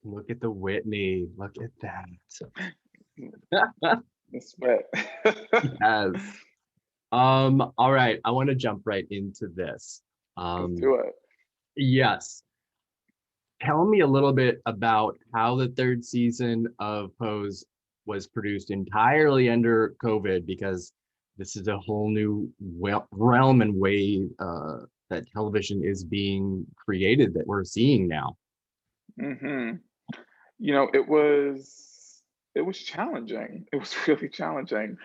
Look at the Whitney. Look at that. The sweat. Yes. All right. I want to jump right into this. Let's Um, do it. yes. Tell me a little bit about how the third season of Pose was produced entirely under COVID, because this is a whole new realm and way that television is being created that we're seeing now. Hmm. It was challenging. It was really challenging.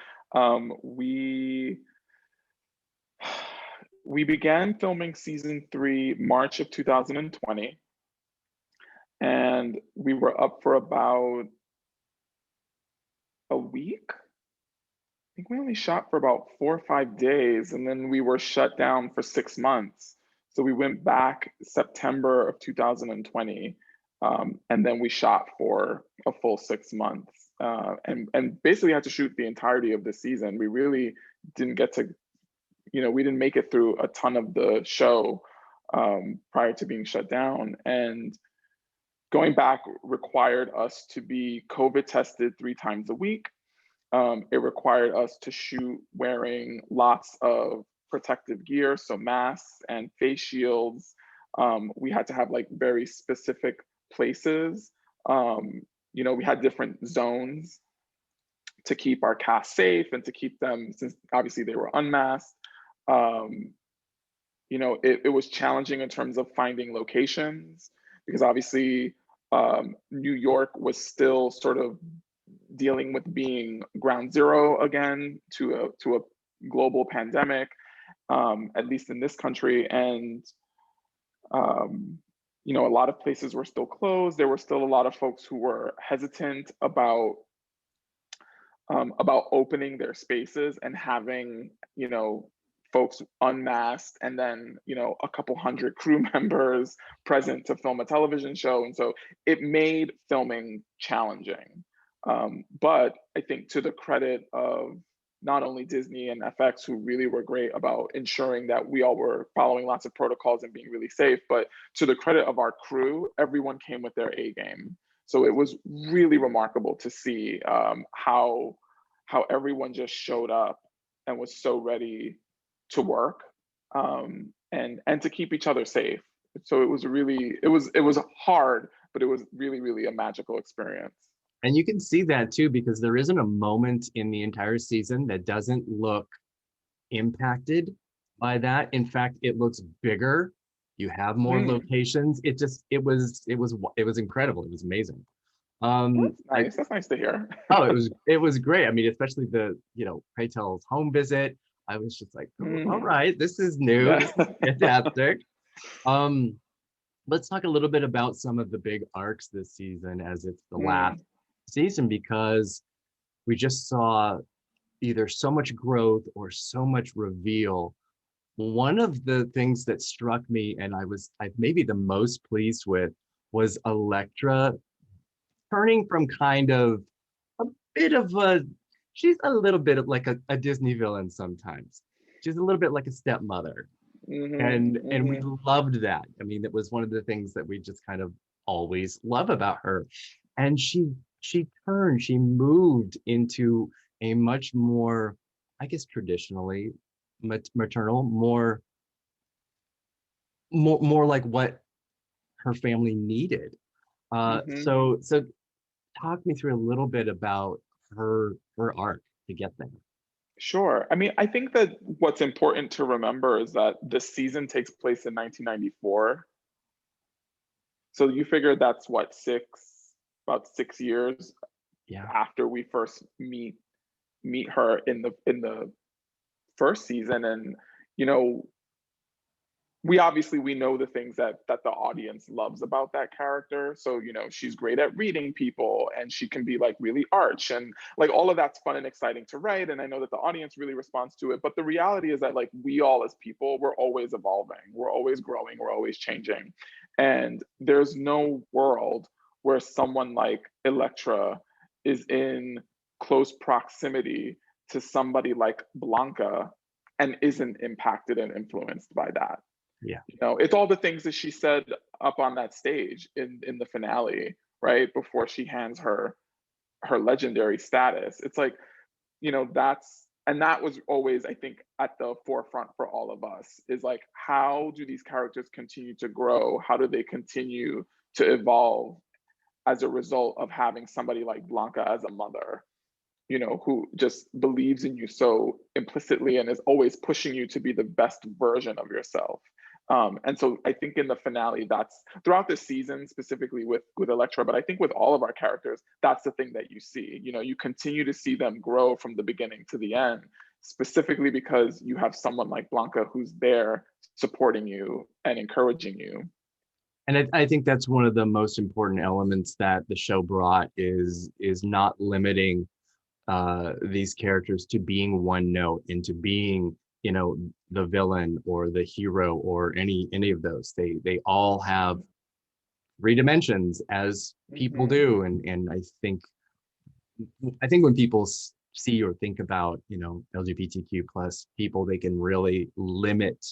We we began filming season 3 March of 2020, and we were up for about a week. I think we only shot for about 4 or 5 days, and then we were shut down for 6 months. So we went back September of 2020, and then we shot for a full 6 months, and basically had to shoot the entirety of the season. We really didn't get to, we didn't make it through a ton of the show prior to being shut down, and going back required us to be COVID tested 3 times a week. It required us to shoot wearing lots of protective gear, so masks and face shields. We had to have like very specific places. We had different zones to keep our cast safe and to keep them, since obviously they were unmasked. Um, it was challenging in terms of finding locations, because obviously New York was still sort of dealing with being ground zero again to a global pandemic, at least in this country. And a lot of places were still closed. There were still a lot of folks who were hesitant about opening their spaces and having folks unmasked, and then a couple hundred crew members present to film a television show. And so it made filming challenging. But I think, to the credit of not only Disney and FX, who really were great about ensuring that we all were following lots of protocols and being really safe, but to the credit of our crew, everyone came with their A game. So it was really remarkable to see how everyone just showed up and was so ready to work, and to keep each other safe. So it was hard, but it was really, really a magical experience. And you can see that too, because there isn't a moment in the entire season that doesn't look impacted by that. In fact, it looks bigger. You have more Mm, locations. It was incredible. It was amazing. that's I nice. That's nice to hear. Oh, it was great. I mean, especially the Pray Tell's home visit. I was just like, oh, all Hmm. right, this is new. Yeah. This is fantastic. Um, let's talk a little bit about some of the big arcs this season, as it's the last Mm, season, because we just saw either so much growth or so much reveal. One of the things that struck me, and I maybe the most pleased with, was Elektra turning from kind of a bit of a she's a little bit of like a Disney villain sometimes. She's a little bit like a stepmother. hmm. And we Hmm. loved that. I mean, that was one of the things that we just kind of always love about her. And she moved into a much more, I guess, traditionally maternal, more like what her family needed. Hmm. So talk me through a little bit about her arc to get there. Sure. I mean, I think that what's important to remember is that the season takes place in 1994. So you figure that's what, about 6 years Yeah. after we first meet her in the first season. And you know we know the things that the audience loves about that character. So she's great at reading people, and she can be like really arch, and like all of that's fun and exciting to write, and I know that the audience really responds to it. But the reality is that, like, we all as people, we're always evolving, we're always growing, we're always changing. And there's no world where someone like Elektra is in close proximity to somebody like Blanca and isn't impacted and influenced by that. Yeah. It's all the things that she said up on that stage in the finale, right? Before she hands her legendary status. It's like, that was always, I think, at the forefront for all of us, is like, how do these characters continue to grow? How do they continue to evolve as a result of having somebody like Blanca as a mother, who just believes in you so implicitly and is always pushing you to be the best version of yourself. And so I think in the finale, that's throughout the season, specifically with Elektra, but I think with all of our characters, that's the thing that you see. You continue to see them grow from the beginning to the end, specifically because you have someone like Blanca who's there supporting you and encouraging you. And I think that's one of the most important elements that the show brought is not limiting these characters to being one note, into being, the villain or the hero or any of those. They all have three dimensions, as people do, and I think when people see or think about, LGBTQ plus people, they can really limit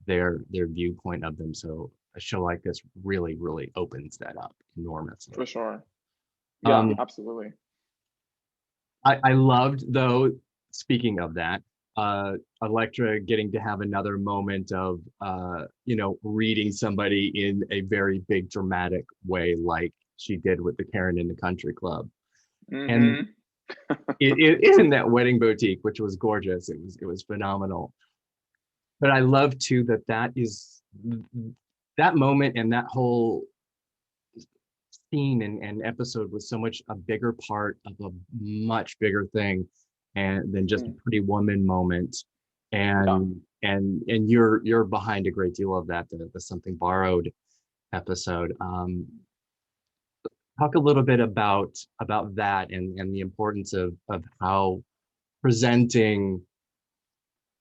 their viewpoint of them. So a show like this really, really opens that up enormously. For sure. Yeah, absolutely. I loved, though, speaking of that, Elektra getting to have another moment of, reading somebody in a very big dramatic way, like she did with the Karen in the Country Club. And it is in that wedding boutique, which was gorgeous. It was phenomenal. But I love too that is that moment, and that whole scene and episode was so much a bigger part of a much bigger thing, and than just a Pretty Woman moment. And you're behind a great deal of that, the Something Borrowed episode. Talk a little bit about that and the importance of how presenting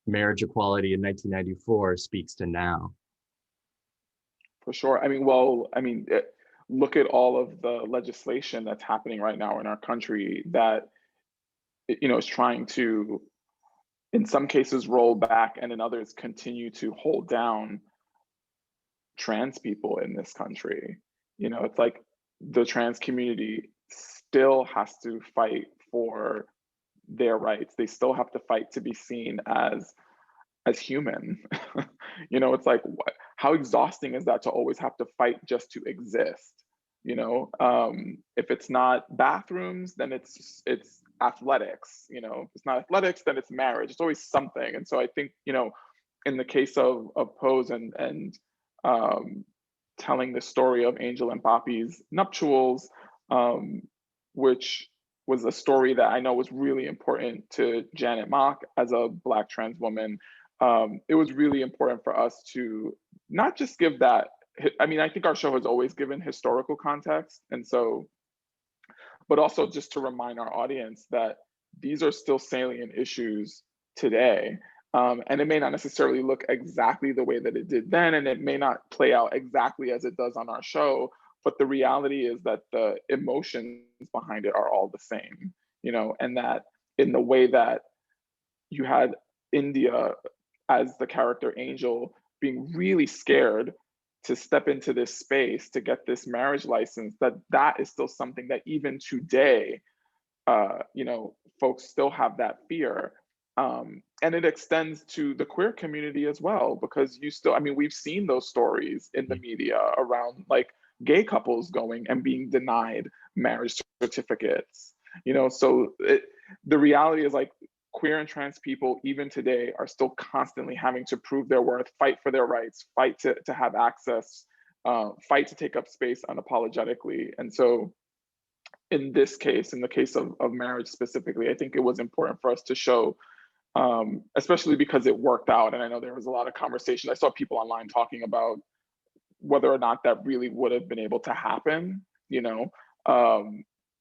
marriage equality in 1994 speaks to now. For sure. Look at all of the legislation that's happening right now in our country that, is trying to, in some cases, roll back, and in others continue to hold down trans people in this country. It's like the trans community still has to fight for their rights. They still have to fight to be seen as human. It's like, how exhausting is that to always have to fight just to exist? If it's not bathrooms, then it's athletics. If it's not athletics, then it's marriage. It's always something. And so I think, in the case of Pose and telling the story of Angel and Papi's nuptials, which was a story that I know was really important to Janet Mock as a Black trans woman. It was really important for us to not just give that. I think our show has always given historical context, and so, but also just to remind our audience that these are still salient issues today. And it may not necessarily look exactly the way that it did then, and it may not play out exactly as it does on our show, but the reality is that the emotions behind it are all the same, and that in the way that you had Indya as the character Angel being really scared to step into this space to get this marriage license, that is still something that even today, folks still have that fear. And it extends to the queer community as well, because we've seen those stories in the media around like gay couples going and being denied marriage certificates, so the reality is like queer and trans people, even today, are still constantly having to prove their worth, fight for their rights, fight to have access, fight to take up space unapologetically. And so in this case, in the case of marriage specifically, I think it was important for us to show, especially because it worked out. And I know there was a lot of conversation. I saw people online talking about whether or not that really would have been able to happen,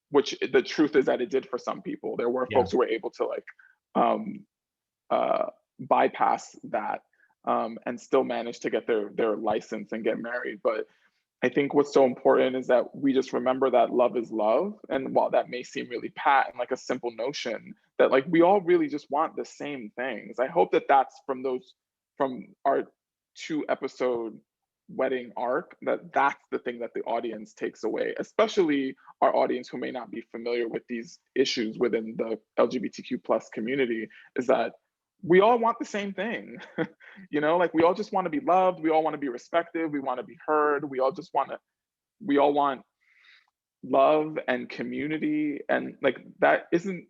which the truth is that it did for some people. There were folks who were able to bypass that and still manage to get their license and get married. But I think what's so important is that we just remember that love is love. And while that may seem really pat and like a simple notion, that like we all really just want the same things. I hope that that's from our 2-episode wedding arc, that's the thing that the audience takes away, especially our audience who may not be familiar with these issues within the LGBTQ plus community, is that we all want the same thing. You know, like we all just want to be loved, we all want to be respected, we want to be heard, we all want love and community, and like that isn't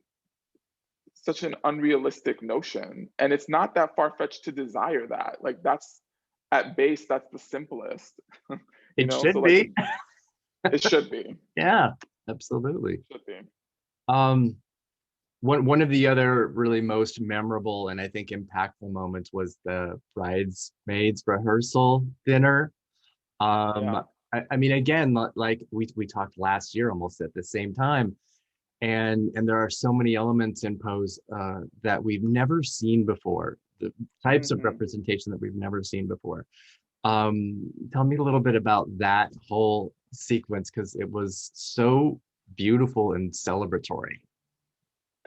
such an unrealistic notion, and it's not that far-fetched to desire that. Like that's at base, that's the simplest. You It know, so should like be. it should be. Yeah, absolutely. Should be. Um, one of the other really most memorable and I think impactful moments was the bridesmaids rehearsal dinner. Yeah. I mean, again, like we talked last year almost at the same time, and there are so many elements in Pose that we've never seen before, the types of Hmm. representation that we've never seen before. Tell me a little bit about that whole sequence because it was so beautiful and celebratory.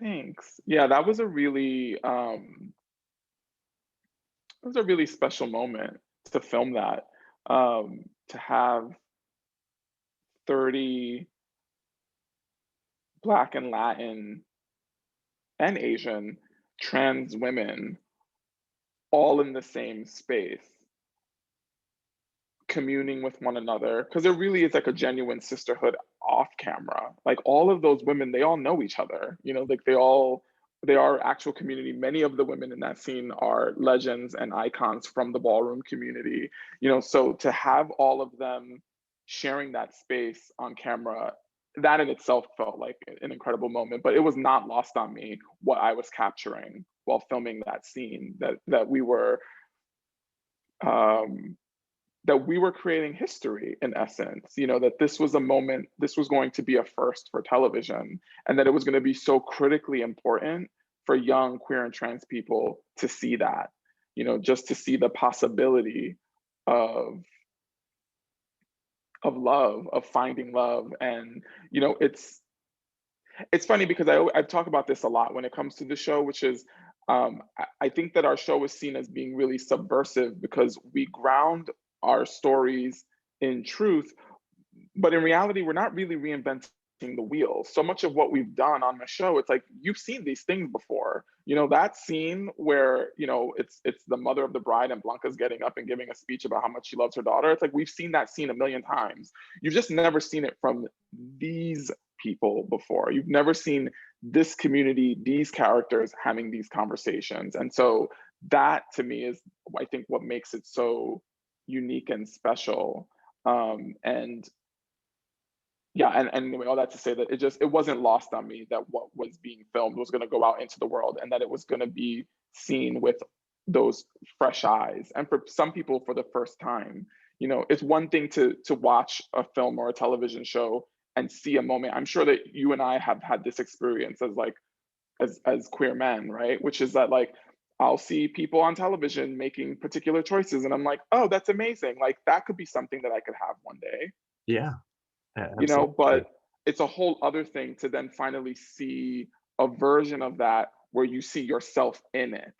Thanks. Yeah, that was a really it was a really special moment to film that. To have 30 Black and Latin and Asian trans women all in the same space, communing with one another, because there really is like a genuine sisterhood off camera. Like all of those women, they all know each other, you know, like they are actual community. Many of the women in that scene are legends and icons from the ballroom community, you know, so to have all of them sharing that space on camera, that in itself felt like an incredible moment. But it was not lost on me what I was capturing while filming that scene, that um we were creating history in essence, you know, that this was a moment, this was going to be a first for television, and that it was going to be so critically important for young queer and trans people to see that, you know, just to see the possibility of love, of finding love. And, you know, it's funny because I talk about this a lot when it comes to the show, which is I think that our show is seen as being really subversive because we ground our stories in truth, but in reality, we're not really reinventing the wheel. So much of what we've done on the show, it's like you've seen these things before. You know, that scene where, you know, it's the mother of the bride and Blanca's getting up and giving a speech about how much she loves her daughter. It's like we've seen that scene a million times. You've just never seen it from these people before. You've never seen this community, these characters having these conversations. And so that to me is, I think, what makes it so unique and special. And yeah, and anyway, all that to say that it wasn't lost on me that what was being filmed was going to go out into the world, and that it was going to be seen with those fresh eyes, and for some people for the first time. You know, it's one thing to watch a film or a television show and see a moment. I'm sure that you and I have had this experience as like as queer men, right? Which is that like I'll see people on television making particular choices and I'm like, oh, that's amazing. Like that could be something that I could have one day, Yeah, you know, absolutely. but it's a whole other thing to then finally see a version of that where you see yourself in it.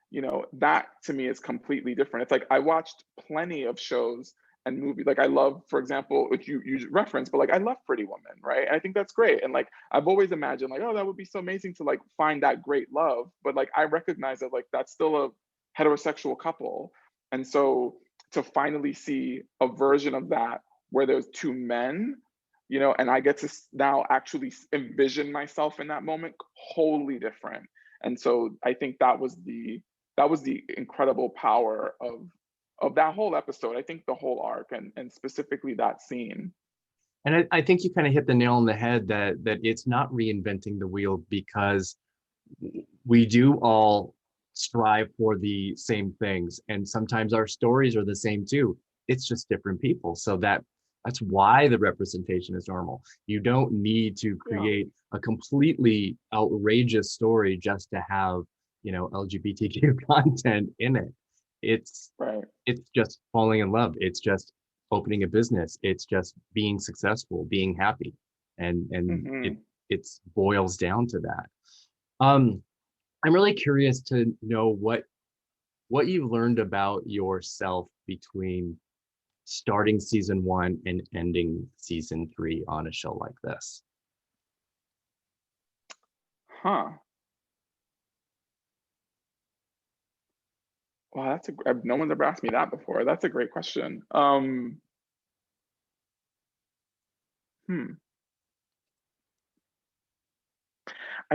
You know, that to me is completely different. It's like I watched plenty of shows and movies. Like I love, for example, which you reference, but like I love Pretty Woman, right? And I think that's great. And like I've always imagined like, oh, that would be so amazing to like find that great love. But like I recognize that like that's still a heterosexual couple. And so to finally see a version of that where there's two men, you know, and I get to now actually envision myself in that moment, wholly different. And so I think that was the incredible power of that whole episode. I think the whole arc and specifically that scene. And I think you kind of hit the nail on the head that it's not reinventing the wheel because we do all strive for the same things, and sometimes our stories are the same too. It's just different people. So that's why the representation is normal. You don't need to Yeah, create a completely outrageous story just to have, you know, LGBTQ content in it. It's right. it's just falling in love. It's just opening a business. It's just being successful, being happy. And Hmm. it's boils down to that. Um, I'm really curious to know what you learned about yourself between starting season 1 and ending season 3 on a show like this? Huh. Well, no one's ever asked me that before. That's a great question. I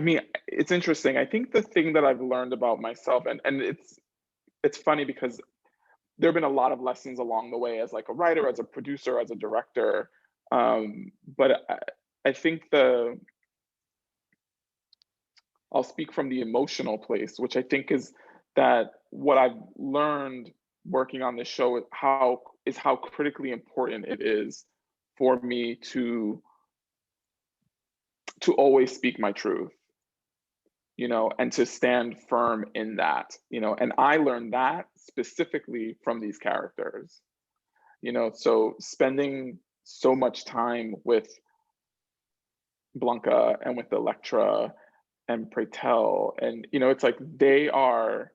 mean, it's interesting. I think the thing that I've learned about myself, and it's funny because there have been a lot of lessons along the way as like a writer, as a producer, as a director. But I think I'll speak from the emotional place, which I think is that what I've learned working on this show is how critically important it is for me to always speak my truth, and to stand firm in that, and I learned that specifically from these characters, so spending so much time with Blanca and with Elektra and Pretel, and it's like they are,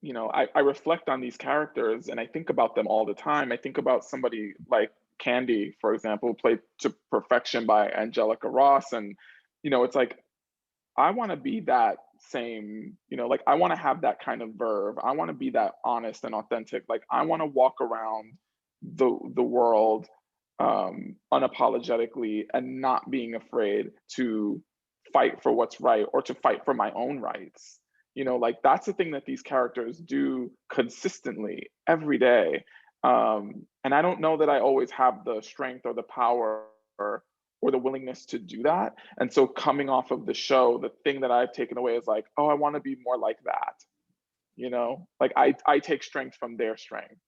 I reflect on these characters and I think about them all the time. I think about somebody like Candy, for example, played to perfection by Angelica Ross, and it's like I want to be that same, like I want to have that kind of verve. I want to be that honest and authentic. Like I want to walk around the world unapologetically and not being afraid to fight for what's right or to fight for my own rights. Like that's the thing that these characters do consistently every day. And I don't know that I always have the strength or the power or the willingness to do that. And so coming off of the show, the thing that I've taken away is like, oh, I want to be more like that. Like I take strength from their strength.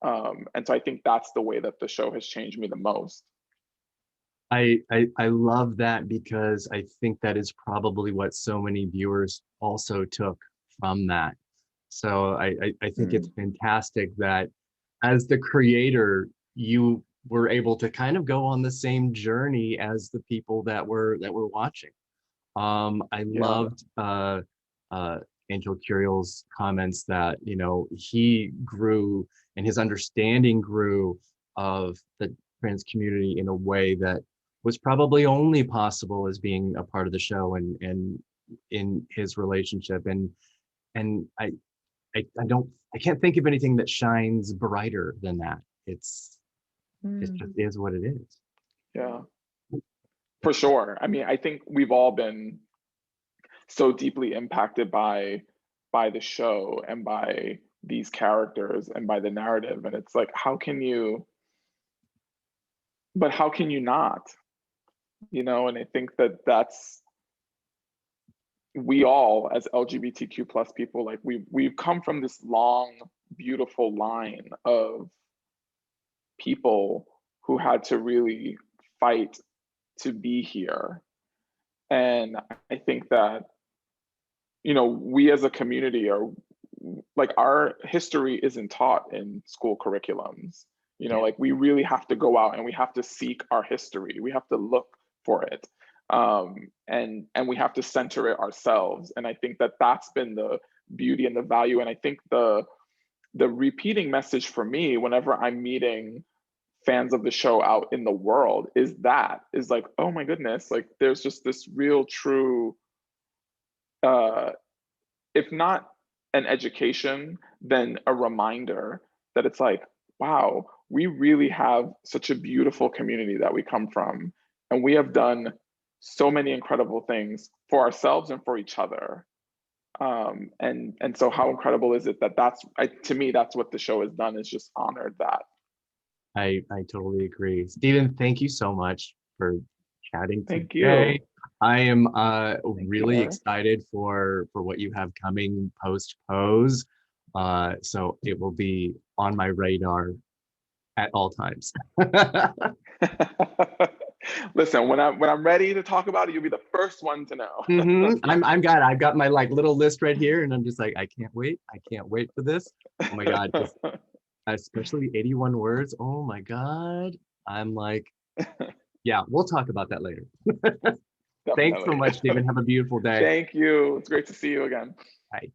And so I think that's the way that the show has changed me the most. I love that, because I think that is probably what so many viewers also took from that. So I think it's fantastic that as the creator, you were able to kind of go on the same journey as the people that were watching. I loved Angel Curiel's comments that he grew and his understanding grew of the trans community in a way that was probably only possible as being a part of the show and in his relationship. And I can't think of anything that shines brighter than that. It just is what it is. Yeah, for sure. I mean, I think we've all been so deeply impacted by the show and by these characters and by the narrative. And it's like, how can you not? And I think that's we all as LGBTQ plus people, like we've come from this long, beautiful line of people who had to really fight to be here. And I think that, we as a community are like, our history isn't taught in school curriculums. Like we really have to go out and we have to seek our history. We have to look for it. And we have to center it ourselves. And I think that that's been the beauty and the value. And I think the repeating message for me whenever I'm meeting fans of the show out in the world is like, oh my goodness, like there's just this real true, if not an education, then a reminder that it's like, wow, we really have such a beautiful community that we come from. And we have done so many incredible things for ourselves and for each other. And so how incredible is it that to me, that's what the show has done, is just honored that. I totally agree. Steven, thank you so much for chatting today. Thank you. I am really excited for what you have coming post Pose. So it will be on my radar at all times. Listen, when I'm ready to talk about it, you'll be the first one to know. I've got my like little list right here, and I'm just like, I can't wait for this. Oh my God. Especially 81 words. Oh my God. I'm like, yeah, we'll talk about that later. Thanks so much, Steven. Have a beautiful day. Thank you. It's great to see you again. Bye.